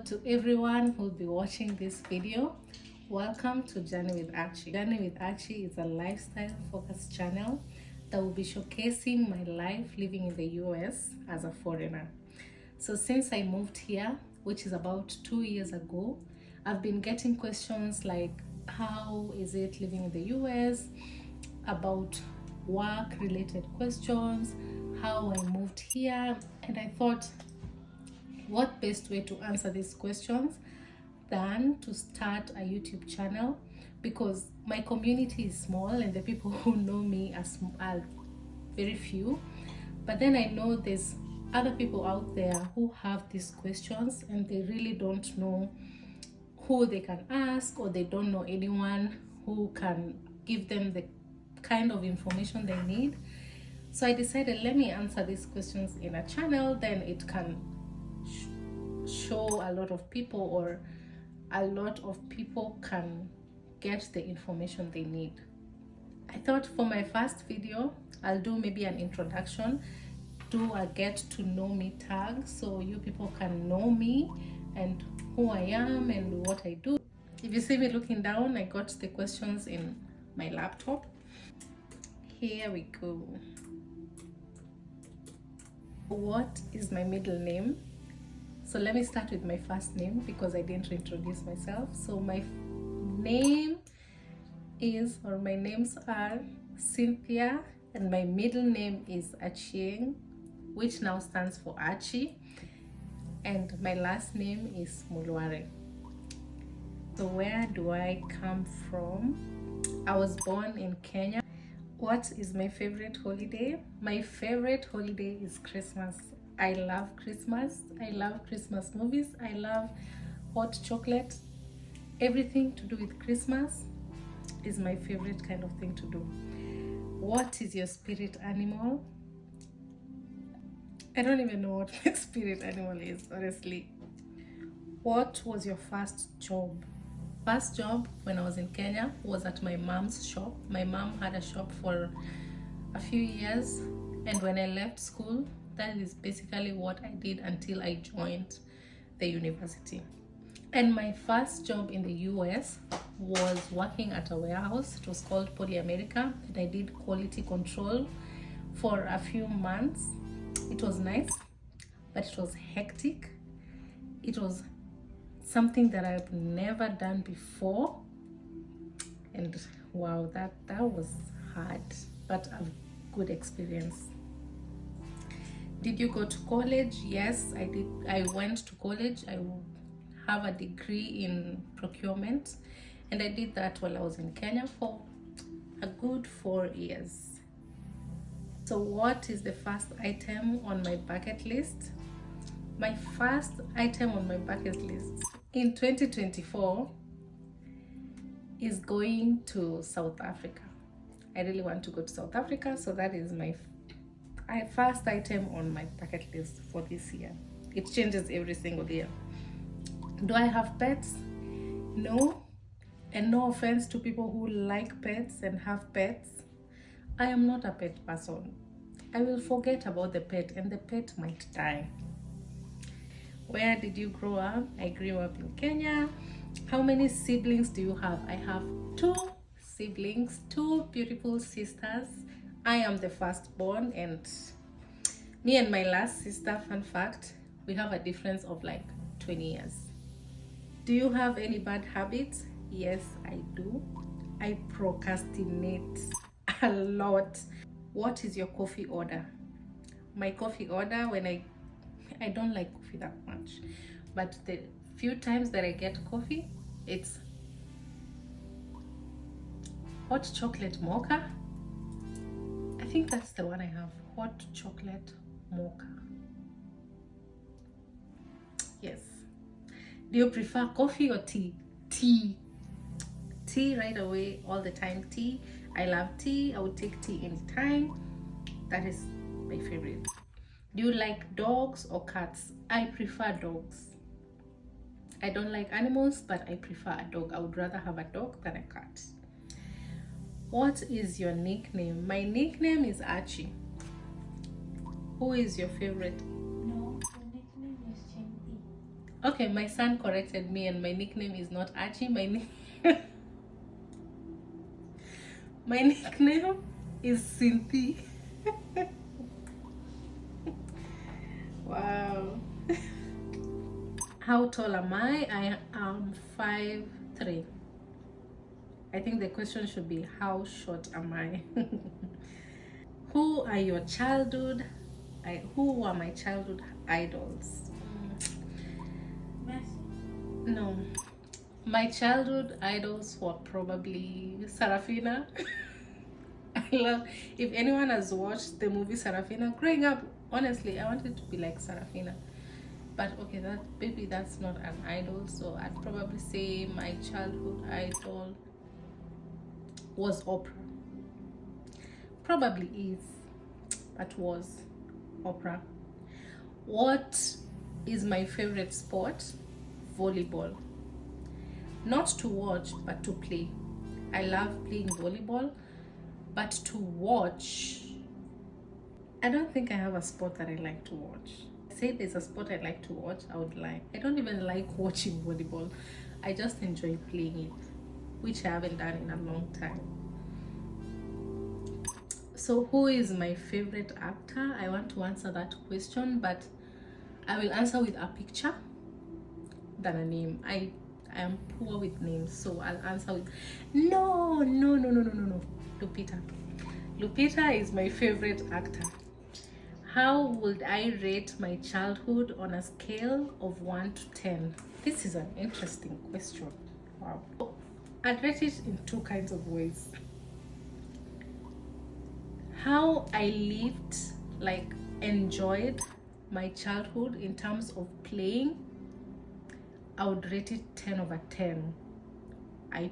To everyone who'll be watching this video, welcome to Journey with Archie. Journey with Archie is a lifestyle focused channel that will be showcasing my life living in the US as a foreigner. So since I moved here, which is about 2 years ago, I've been getting questions like how is it living in the US, about work related questions, how I moved here, and I thought what best way to answer these questions than to start a YouTube channel, because my community is small and the people who know me are very few. But then I know there's other people out there who have these questions and they really don't know who they can ask, or they don't know anyone who can give them the kind of information they need. So I decided, let me answer these questions in a channel, then it can show a lot of people, or a lot of people can get the information they need. I thought for my first video, I'll do maybe an introduction, do a get to know me tag, so you people can know me and who I am and what I do. If you see me looking down, I got the questions in my laptop. Here we go. What is my middle name? So let me start with my first name because I didn't introduce myself. So my name is, or my names are Cynthia, and my middle name is Achieng, which now stands for Archie, and my last name is Mulware. So where do I come from? I was born in Kenya. What is my favorite holiday? My favorite holiday is Christmas. I love Christmas. I love Christmas movies. I love hot chocolate. Everything to do with Christmas is my favorite kind of thing to do. What is your spirit animal? I don't even know what my spirit animal is, honestly. What was your first job? First job when I was in Kenya was at my mom's shop. My mom had a shop for a few years, and when I left school, that is basically what I did until I joined the university. And my first job in the US was working at a warehouse. It was called Poly America, and I did quality control for a few months. It was nice, but it was hectic. It was something that I've never done before, and wow, that was hard, but a good experience. Did you go to college? Yes, I did. I went to college. I have a degree in procurement, and I did that while I was in Kenya for a good 4 years. So what is the first item on my bucket list? My first item on my bucket list in 2024 is going to South Africa. I really want to go to South Africa, so that is my first item on my bucket list for this year. It changes every single year. Do I have pets? No. And no offense to people who like pets and have pets. I am not a pet person. I will forget about the pet and the pet might die. Where did you grow up? I grew up in Kenya. How many siblings do you have? I have 2 siblings, 2 beautiful sisters. I am the firstborn, and me and my last sister, fun fact, we have a difference of like 20 years. Do you have any bad habits? Yes, I do. I procrastinate a lot. What is your coffee order? My coffee order, when I don't like coffee that much, but the few times that I get coffee, it's hot chocolate mocha. I think that's the one I have, hot chocolate mocha. Yes. Do you prefer coffee or tea? Tea right away, all the time. Tea. I love tea. I would take tea anytime. That is my favorite. Do you like dogs or cats? I prefer dogs. I don't like animals, but I prefer a dog. I would rather have a dog than a cat. What is your nickname? My nickname is Archie. Who is your favorite? No, the nickname is Cheng Okay, my son corrected me, and my nickname is not Archie. My nickname is Cynthia. Wow. How tall am I? I am 5'3". I think the question should be, how short am I? Who are your childhood? Who were my childhood idols? No. My childhood idols were probably Sarafina. I love, if anyone has watched the movie Sarafina, growing up, honestly, I wanted to be like Sarafina. But okay, that's not an idol, so I'd probably say my childhood idol was Oprah. Probably is, but was Oprah. What is my favorite sport? Volleyball. Not to watch, but to play. I love playing volleyball, but to watch, I don't think I have a sport that I like to watch. Say there's a sport I like to watch, I would lie. I don't even like watching volleyball. I just enjoy playing it, which I haven't done in a long time. So who is my favorite actor? I want to answer that question, but I will answer with a picture than a name. I am poor with names, so I'll answer with no. Lupita. Lupita is my favorite actor. How would I rate my childhood on a scale of 1 to 10? This is an interesting question. Wow. I'd rate it in two kinds of ways. How I lived, like enjoyed my childhood in terms of playing, I would rate it 10 over 10. I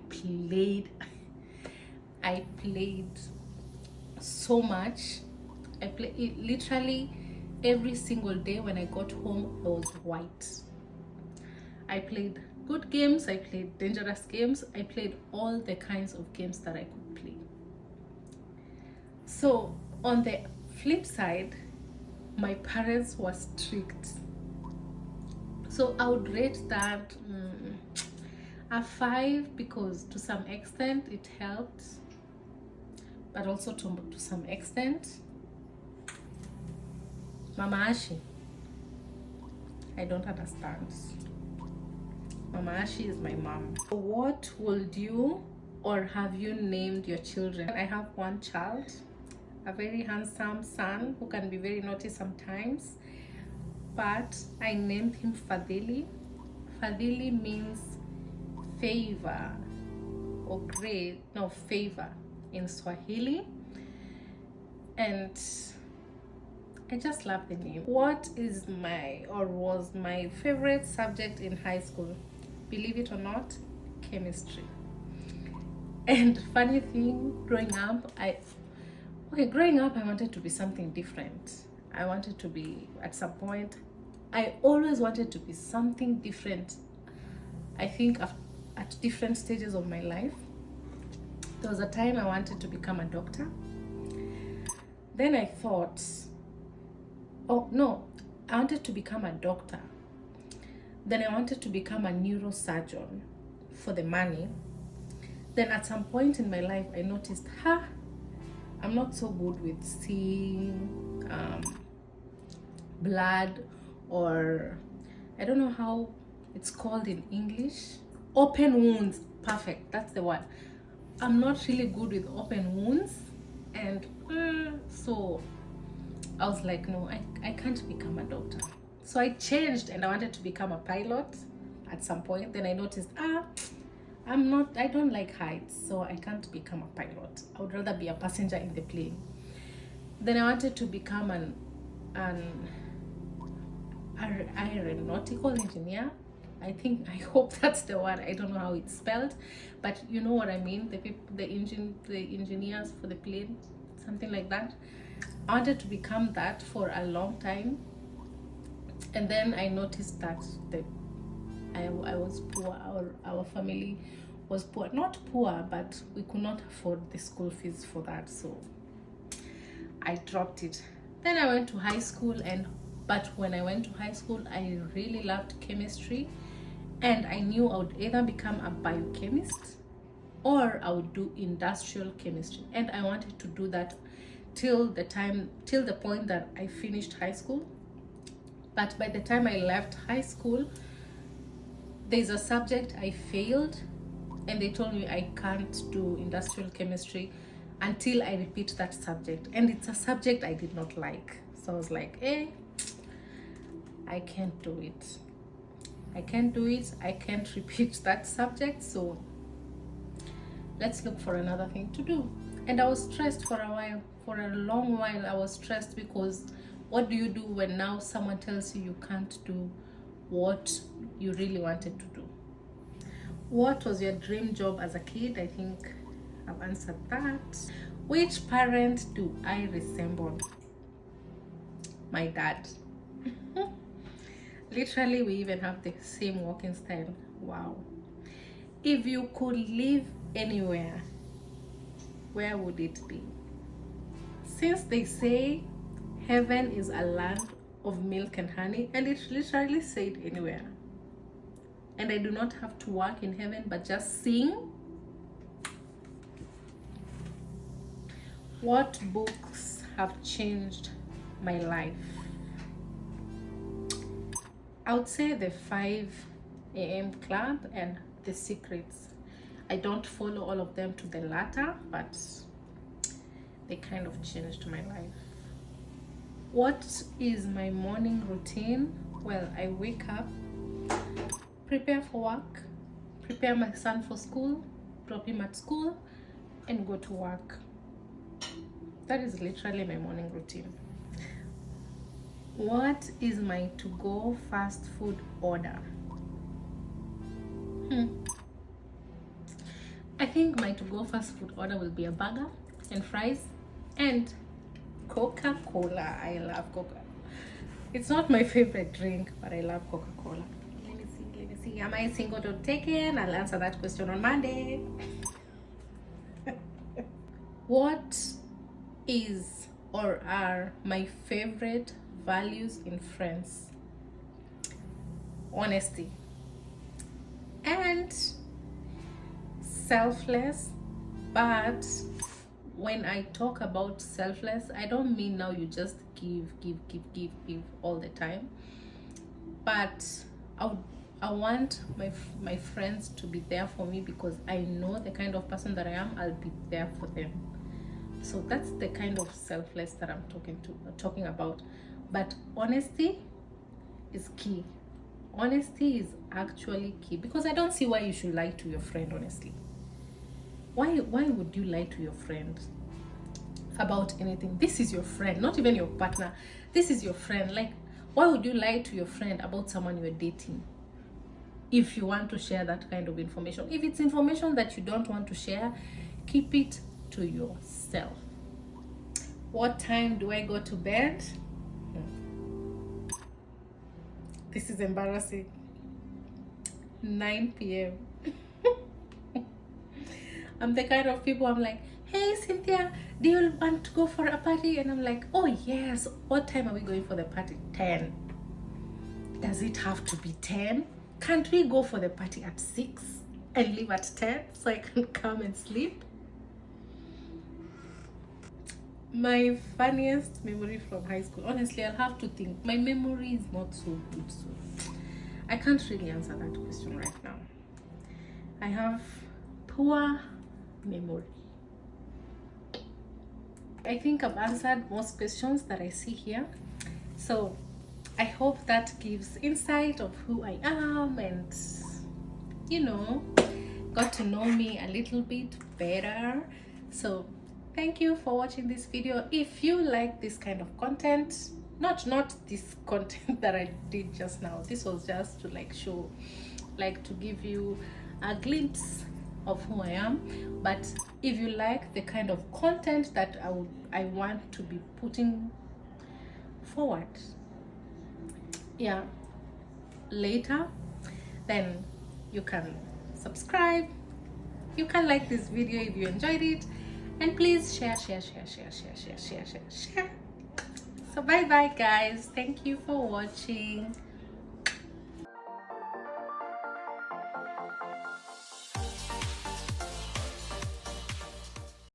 played so much. I played it literally every single day. When I got home, I was white. I played good games, I played dangerous games, I played all the kinds of games that I could play. So on the flip side, my parents were strict. So I would rate that a 5, because to some extent it helped, but also to some extent, Mama Ashi, I don't understand. Mama Ashi is my mom. What would you or have you named your children? I have one child, a very handsome son who can be very naughty sometimes, but I named him Fadhili. Fadhili means favor or grace, no, favor in Swahili, and I just love the name. What is was my favorite subject in high school? Believe it or not, chemistry. And funny thing, growing up, I wanted to be something different. I wanted to be, at some point, I always wanted to be something different. I think at different stages of my life. There was a time I wanted to become a doctor. Then I thought, oh no, I wanted to become a doctor. Then I wanted to become a neurosurgeon for the money. Then at some point in my life, I noticed, I'm not so good with seeing blood, or I don't know how it's called in English. Open wounds. Perfect, that's the word. I'm not really good with open wounds, and so I was like, no, I can't become a doctor. So I changed and I wanted to become a pilot at some point. Then I noticed, I don't like heights, so I can't become a pilot. I would rather be a passenger in the plane. Then I wanted to become an aeronautical engineer. I hope that's the word. I don't know how it's spelled, but you know what I mean. The engineers for the plane, something like that. I wanted to become that for a long time, and then I noticed that I was poor. Our family was poor, not poor, but we could not afford the school fees for that, so I dropped it. Then I went to high school, and But when I went to high school, I really loved chemistry, and I knew I would either become a biochemist or I would do industrial chemistry, and I wanted to do that till the point that I finished high school. But by the time I left high school, there's a subject I failed, and they told me I can't do industrial chemistry until I repeat that subject, and it's a subject I did not like. So I was like, I can't do it. I can't repeat that subject, so let's look for another thing to do. And I was stressed for a long while. I was stressed because what do you do when now someone tells you you can't do what you really wanted to do? What was your dream job as a kid? I think I've answered that. Which parent do I resemble? My dad. Literally, we even have the same walking style. Wow. If you could live anywhere, where would it be? Since they say heaven is a land of milk and honey, and it literally said anywhere, and I do not have to work in heaven but just sing. What books have changed my life? I would say the 5 a.m. Club and The Secrets. I don't follow all of them to the latter, but they kind of changed my life. What is my morning routine? Well, I wake up, prepare for work, prepare my son for school, drop him at school, and go to work. That is literally my morning routine. What is my to-go fast food order? I think my to-go fast food order will be a burger and fries and Coca-Cola. I love Coca. It's not my favorite drink, but I love Coca-Cola. Let me see. Am I single or taken? I'll answer that question on Monday. What is or are my favorite values in friends? Honesty and selfless. But when I talk about selfless, I don't mean now you just give all the time, but I want my friends to be there for me because I know the kind of person that I am. I'll be there for them. So that's the kind of selfless that I'm talking about. But honesty is key. Honesty is actually key, because I don't see why you should lie to your friend. Honestly, why would you lie to your friend about anything? This is your friend, not even your partner. This is your friend. Like, why would you lie to your friend about someone you're dating if you want to share that kind of information? If it's information that you don't want to share, keep it to yourself. What time do I go to bed? This is embarrassing. 9 p.m. I'm the kind of people, I'm like, hey Cynthia, do you want to go for a party? And I'm like, oh yes. What time are we going for the party? 10. Does it have to be 10? Can't we go for the party at 6 and leave at 10 so I can come and sleep? My funniest memory from high school, honestly, I'll have to think. My memory is not so good, so I can't really answer that question right now. I have poor memory. I think I've answered most questions that I see here, so I hope that gives insight of who I am and, you know, got to know me a little bit better. So thank you for watching this video. If you like this kind of content, not this content that I did just now, this was just to show, to give you a glimpse of who I am. But if you like the kind of content that I want to be putting forward, yeah, later, then you can subscribe, you can like this video if you enjoyed it, and please share. So bye bye guys, thank you for watching.